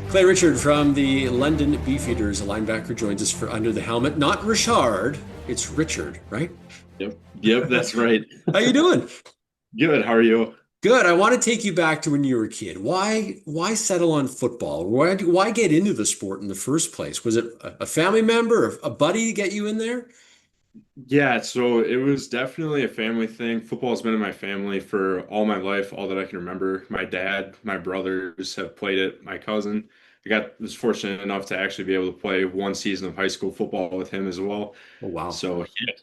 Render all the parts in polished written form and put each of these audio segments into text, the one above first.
Clay Ritschard from the London Beefeaters, a linebacker, joins us for Under the Helmet. Not Richard, it's Ritschard, right? Yep, that's right. How you doing? Good. How are you? Good. I want to take you back to when you were a kid. Why settle on football? Why get into the sport in the first place? Was it a family member, or a buddy get you in there? Yeah, so it was definitely a family thing. Football's been in my family for all my life, all that I can remember. My dad, my brothers have played it, my cousin. Was fortunate enough to actually be able to play one season of high school football with him as well. Oh, wow. So yeah,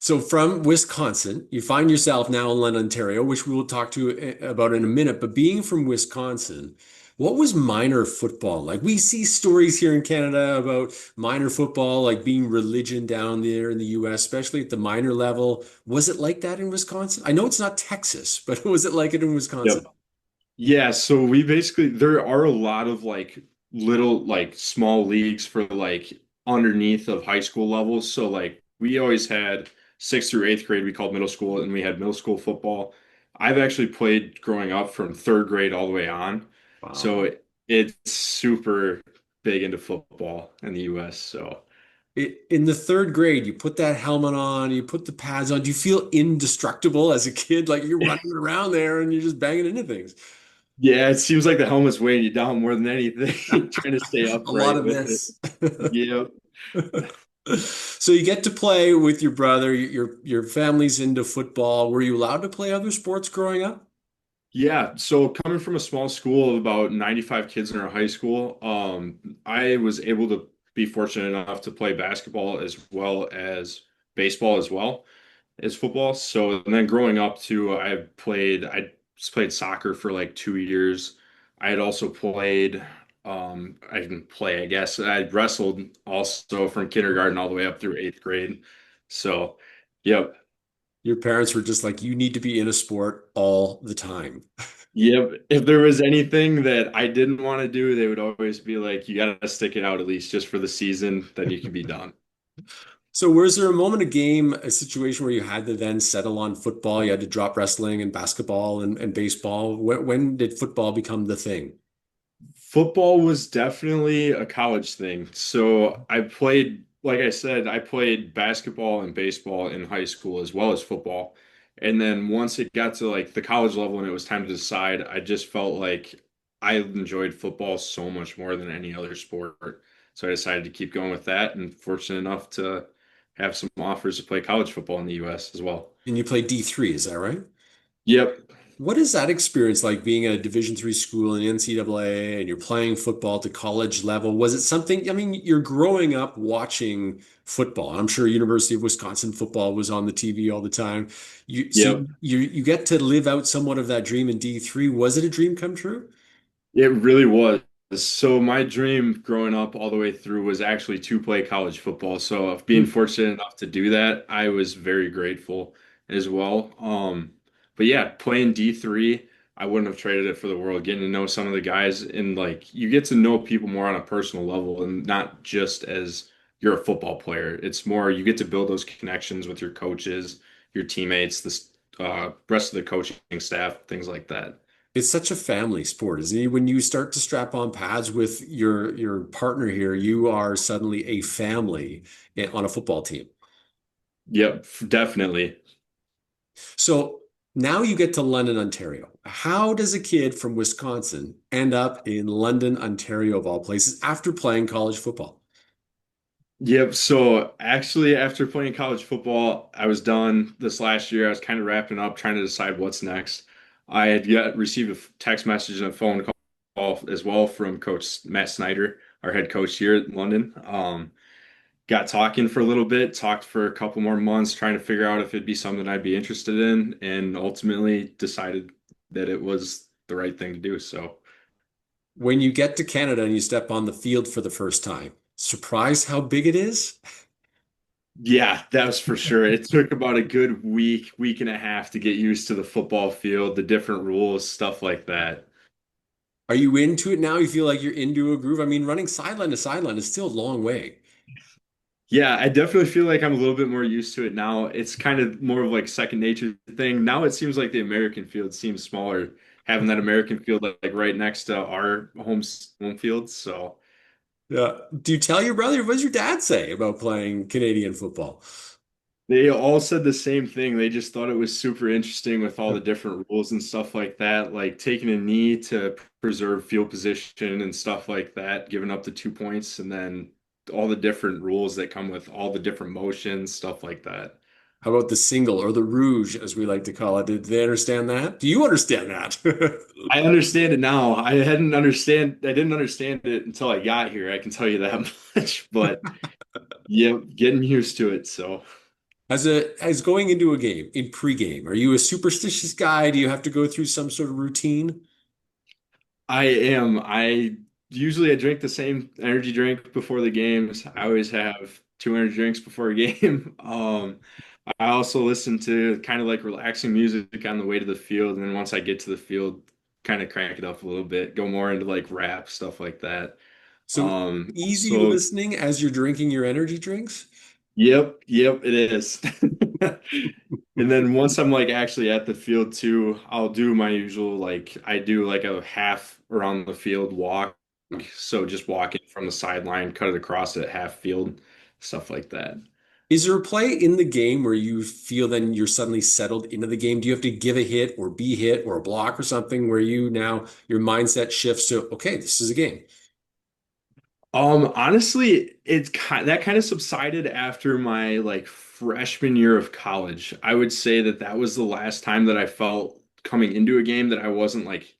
So from Wisconsin, you find yourself now in London, Ontario, which we will talk to about in a minute. But being from Wisconsin, what was minor football like? We see stories here in Canada about minor football like being religion down there in the US, especially at the minor level. Was it like that in Wisconsin? I know it's not Texas, but was it like it in yep. Wisconsin? Yeah, so we basically there are a lot of like little like small leagues for like underneath of high school levels. So like we always had sixth through eighth grade we called middle school and we had middle school football. I've actually played growing up from third grade all the way on. Wow. So it's super big into football in the US. So In the third grade, you put that helmet on, you put the pads on. Do you feel indestructible as a kid? Like you're running around there and you're just banging into things. yeah, it seems like the helmet's weighing you down more than anything, trying to stay A lot upright of with it. this. Yep. So you get to play with your brother. Your family's into football. Were you allowed to play other sports growing up? Yeah, so coming from a small school of about 95 kids in our high school, I was able to be fortunate enough to play basketball as well as baseball as well as football. So and then growing up too, I just played soccer for like 2 years. I had also played I didn't play, I guess. I wrestled also from kindergarten all the way up through eighth grade. So, yep. Your parents were just like, you need to be in a sport all the time. Yep. If there was anything that I didn't want to do, they would always be like, you got to stick it out at least just for the season, then you can be done. So was there a moment, a game, a situation where you had to then settle on football? You had to drop wrestling and basketball and baseball. When did football become the thing? Football was definitely a college thing. So I played, like I said, I played basketball and baseball in high school as well as football. And then once it got to like the college level and it was time to decide, I just felt like I enjoyed football so much more than any other sport. So I decided to keep going with that and fortunate enough to have some offers to play college football in the US as well. And you played D3, is that right? Yep. What is that experience like being at a Division III school in NCAA and you're playing football at the college level? Was it something, I mean, you're growing up watching football. I'm sure University of Wisconsin football was on the TV all the time. So Yep. you get to live out somewhat of that dream in D3. Was it a dream come true? It really was. So my dream growing up all the way through was actually to play college football. So of being Hmm. fortunate enough to do that, I was very grateful as well. But yeah, playing D3, I wouldn't have traded it for the world. Getting to know some of the guys and like you get to know people more on a personal level and not just as you're a football player. It's more you get to build those connections with your coaches, your teammates, the rest of the coaching staff, things like that. It's such a family sport, isn't it? When you start to strap on pads with your partner here, you are suddenly a family on a football team. Yep, definitely. So now you get to London, Ontario. How does a kid from Wisconsin end up in London, Ontario, of all places, after playing college football? Yep. So actually, after playing college football, I was done this last year. I was kind of wrapping up, trying to decide what's next. I had received a text message and a phone call as well from Coach Matt Snyder, our head coach here at London. Got talking for a little bit, talked for a couple more months, trying to figure out if it'd be something I'd be interested in, and ultimately decided that it was the right thing to do. So. When you get to Canada and you step on the field for the first time, surprised how big it is? Yeah, that was for sure. It took about a good week, week and a half to get used to the football field, the different rules, stuff like that. Are you into it now? You feel like you're into a groove? I mean, running sideline to sideline is still a long way. Yeah, I definitely feel like I'm a little bit more used to it now. It's kind of more of like second nature thing. Now it seems like the American field seems smaller having that American field like right next to our home field. So Yeah. Do you tell your brother? What does your dad say about playing Canadian football? they all said the same thing. They just thought it was super interesting with all the different rules and stuff like that, like taking a knee to preserve field position and stuff like that, giving up the 2 points, and then all the different rules that come with all the different motions, stuff like that. How about the single or the rouge, as we like to call it? Did they understand that? Do you understand that? I understand it now. I didn't understand it until I got here. I can tell you that much. But yeah, getting used to it. So As going into a game, in pregame, are you a superstitious guy? Do you have to go through some sort of routine? I am. I drink the same energy drink before the games. I always have 200 drinks before a game. I also listen to kind of like relaxing music on the way to the field, and then once I get to the field, kind of crank it up a little bit, go more into like rap stuff like that. So easy Also, listening as you're drinking your energy drinks? yep, it is. And then once I'm like actually at the field too, I'll do my usual like I do like a half around the field walk. So just walking from the sideline, cut it across at half field, stuff like that. Is there a play in the game where you feel then you're suddenly settled into the game? Do you have to give a hit or be hit or a block or something where you now your mindset shifts to, okay, this is a game? Honestly, that kind of subsided after my like freshman year of college. I would say that that was the last time that I felt coming into a game that I wasn't like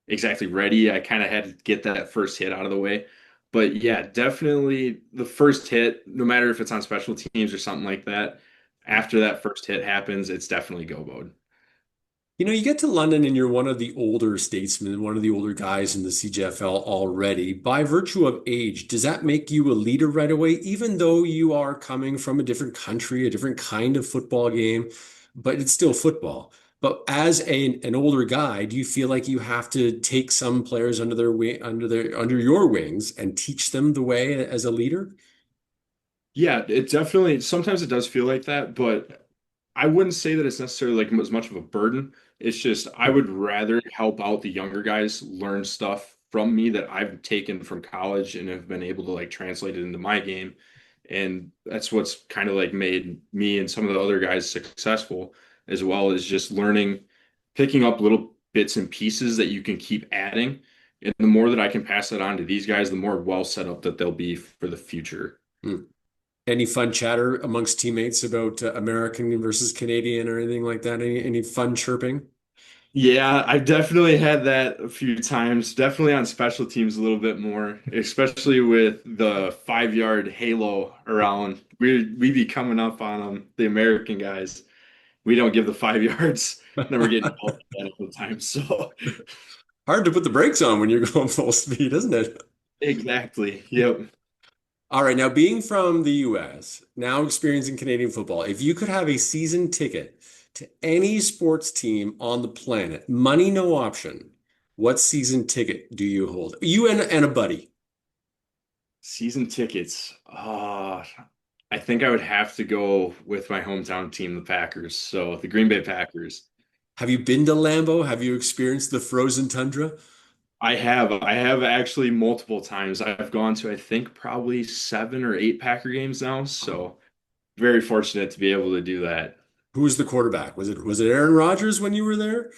exactly ready. I kind of had to get that first hit out of the way. But yeah, definitely the first hit, no matter if it's on special teams or something like that, after that first hit happens, it's definitely go mode. You know, you get to London and you're one of the older statesmen, one of the older guys in the CJFL already. By virtue of age, does that make you a leader right away, even though you are coming from a different country, a different kind of football game, but it's still football? But as an older guy, do you feel like you have to take some players under their wing, under your wings and teach them the way as a leader? Yeah, it definitely sometimes it does feel like that, but I wouldn't say that it's necessarily like as much of a burden. It's just I would rather help out the younger guys learn stuff from me that I've taken from college and have been able to like translate it into my game. And that's what's kind of like made me and some of the other guys successful, as well as just learning, picking up little bits and pieces that you can keep adding. And the more that I can pass that on to these guys, the more well set up that they'll be for the future. Hmm. Any fun chatter amongst teammates about American versus Canadian or anything like that? Any fun chirping? Yeah, I've definitely had that a few times. Definitely on special teams a little bit more, especially with the 5 yard halo around. We be coming up on them, the American guys. We don't give the 5 yards. Then we're getting called for that all the time. So Hard to put the brakes on when you're going full speed, isn't it? exactly. Yep. All right, now being from the US, now experiencing Canadian football, if you could have a season ticket to any sports team on the planet, money no option, what season ticket do you hold? You and a buddy. Season tickets. I think I would have to go with my hometown team, the Packers. So the Green Bay Packers. Have you been to Lambeau? Have you experienced the frozen tundra? I have. I have actually multiple times. I've gone to, I think, probably 7 or 8 Packer games now. So very fortunate to be able to do that. Who was the quarterback? Was it Aaron Rodgers when you were there?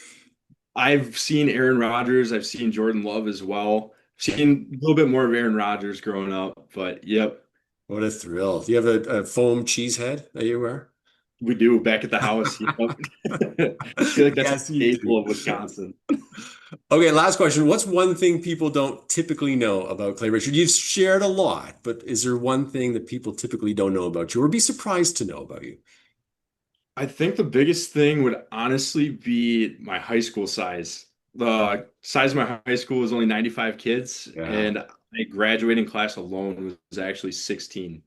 I've seen Aaron Rodgers. I've seen Jordan Love as well. Seen a little bit more of Aaron Rodgers growing up, but yep, What a thrill. Do you have a foam cheese head that you wear? we do back at the house. Yep. I feel like that's a Yes, you staple do. of Wisconsin. Okay, last question. What's one thing people don't typically know about Clay Richard? You've shared a lot, but is there one thing that people typically don't know about you or be surprised to know about you? I think the biggest thing would honestly be my high school size. The size of my high school was only 95 kids, Yeah. and my graduating class alone was actually 16.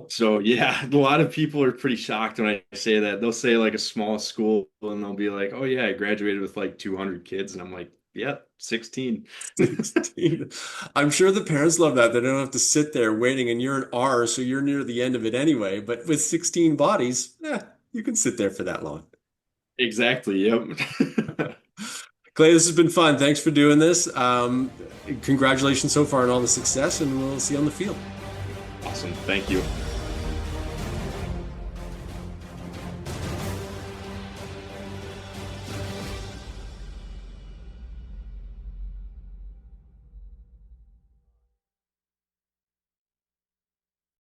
So yeah, a lot of people are pretty shocked when I say that. They'll say like a small school and they'll be like, "Oh yeah, I graduated with like 200 kids." And I'm like, "Yeah, 16." 16. I'm sure the parents love that. They don't have to sit there waiting, and you're an R, so you're near the end of it anyway. But with 16 bodies, you can sit there for that long. Exactly. Yep. Clay, this has been fun. Thanks for doing this. Congratulations so far on all the success, and we'll see you on the field. Awesome. Thank you.